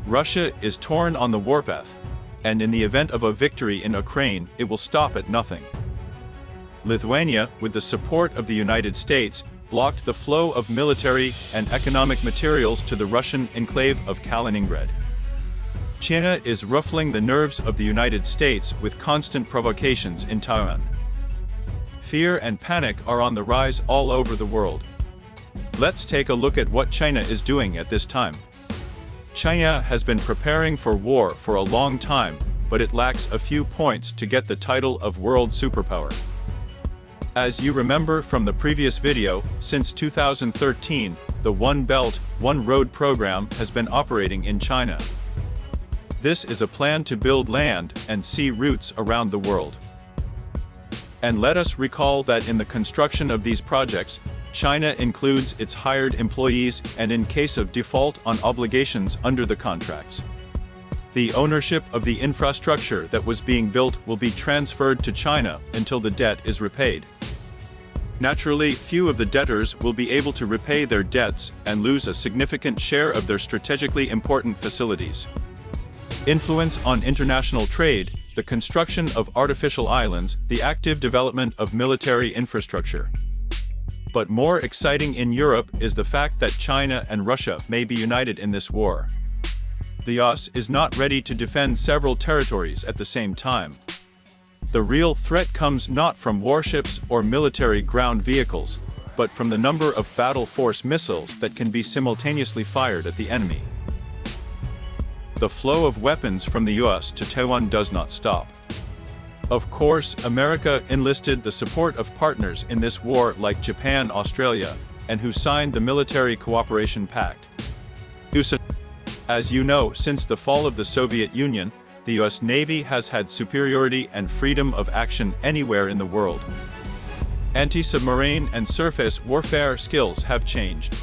Russia is torn on the warpath, and in the event of a victory in Ukraine, it will stop at nothing. Lithuania, with the support of the United States, blocked the flow of military and economic materials to the Russian enclave of Kaliningrad. China is ruffling the nerves of the United States with constant provocations in Taiwan. Fear and panic are on the rise all over the world. Let's take a look at what China is doing at this time. China has been preparing for war for a long time, but it lacks a few points to get the title of world superpower. As you remember from the previous video, since 2013, the One Belt, One Road program has been operating in China. This is a plan to build land and sea routes around the world. And let us recall that in the construction of these projects, China includes its hired employees and in case of default on obligations under the contracts. The ownership of the infrastructure that was being built will be transferred to China until the debt is repaid. Naturally, few of the debtors will be able to repay their debts and lose a significant share of their strategically important facilities. Influence on international trade, the construction of artificial islands, the active development of military infrastructure. But more exciting in Europe is the fact that China and Russia may be united in this war. The US is not ready to defend several territories at the same time. The real threat comes not from warships or military ground vehicles, but from the number of battle force missiles that can be simultaneously fired at the enemy. The flow of weapons from the US to Taiwan does not stop. Of course, America enlisted the support of partners in this war like Japan, Australia, and who signed the Military Cooperation Pact. As you know, since the fall of the Soviet Union, the US Navy has had superiority and freedom of action anywhere in the world. Anti-submarine and surface warfare skills have changed.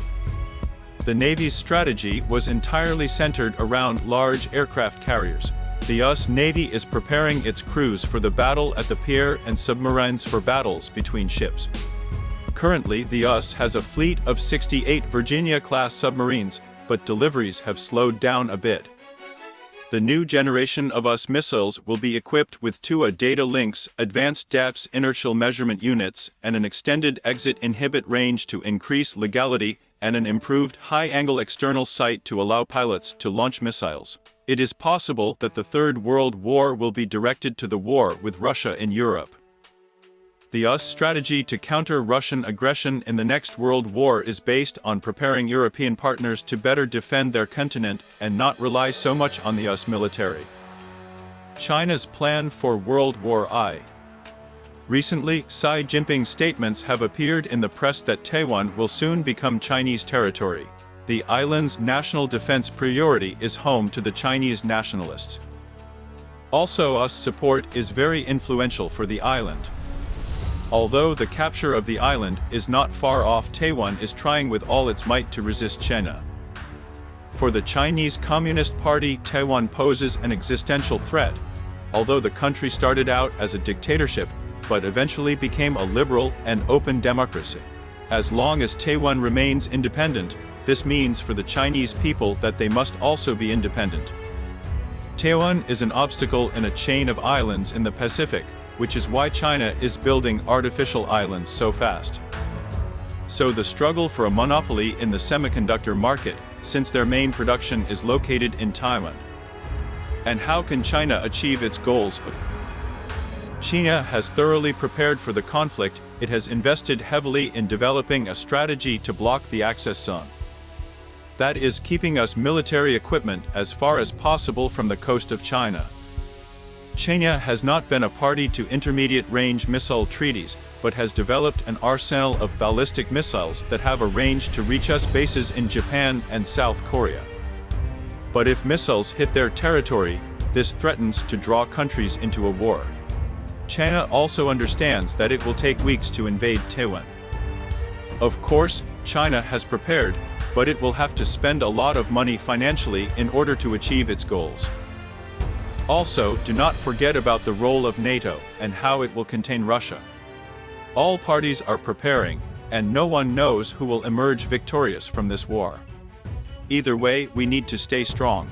The Navy's strategy was entirely centered around large aircraft carriers. The US Navy is preparing its crews for the battle at the pier and submarines for battles between ships. Currently, the US has a fleet of 68 Virginia-class submarines, but deliveries have slowed down a bit. The new generation of US missiles will be equipped with 2 data links, advanced depth inertial measurement units, and an extended exit inhibit range to increase legality, and an improved high-angle external sight to allow pilots to launch missiles. It is possible that the Third World War will be directed to the war with Russia in Europe. The US strategy to counter Russian aggression in the next World War is based on preparing European partners to better defend their continent and not rely so much on the US military. China's plan for World War I. Recently, Xi Jinping's statements have appeared in the press that Taiwan will soon become Chinese territory. The island's national defense priority is home to the Chinese nationalists. Also, US support is very influential for the island. Although the capture of the island is not far off, Taiwan is trying with all its might to resist China. For the Chinese Communist Party, Taiwan poses an existential threat. Although the country started out as a dictatorship, but eventually became a liberal and open democracy. As long as Taiwan remains independent, this means for the Chinese people that they must also be independent. Taiwan is an obstacle in a chain of islands in the Pacific, which is why China is building artificial islands so fast. So the struggle for a monopoly in the semiconductor market, since their main production is located in Taiwan. And how can China achieve its goals? China has thoroughly prepared for the conflict. It has invested heavily in developing a strategy to block the access zone. That is keeping US military equipment as far as possible from the coast of China. China has not been a party to intermediate-range missile treaties, but has developed an arsenal of ballistic missiles that have a range to reach US bases in Japan and South Korea. But if missiles hit their territory, this threatens to draw countries into a war. China also understands that it will take weeks to invade Taiwan. Of course, China has prepared, but it will have to spend a lot of money financially in order to achieve its goals. Also, do not forget about the role of NATO and how it will contain Russia. All parties are preparing, and no one knows who will emerge victorious from this war. Either way, we need to stay strong.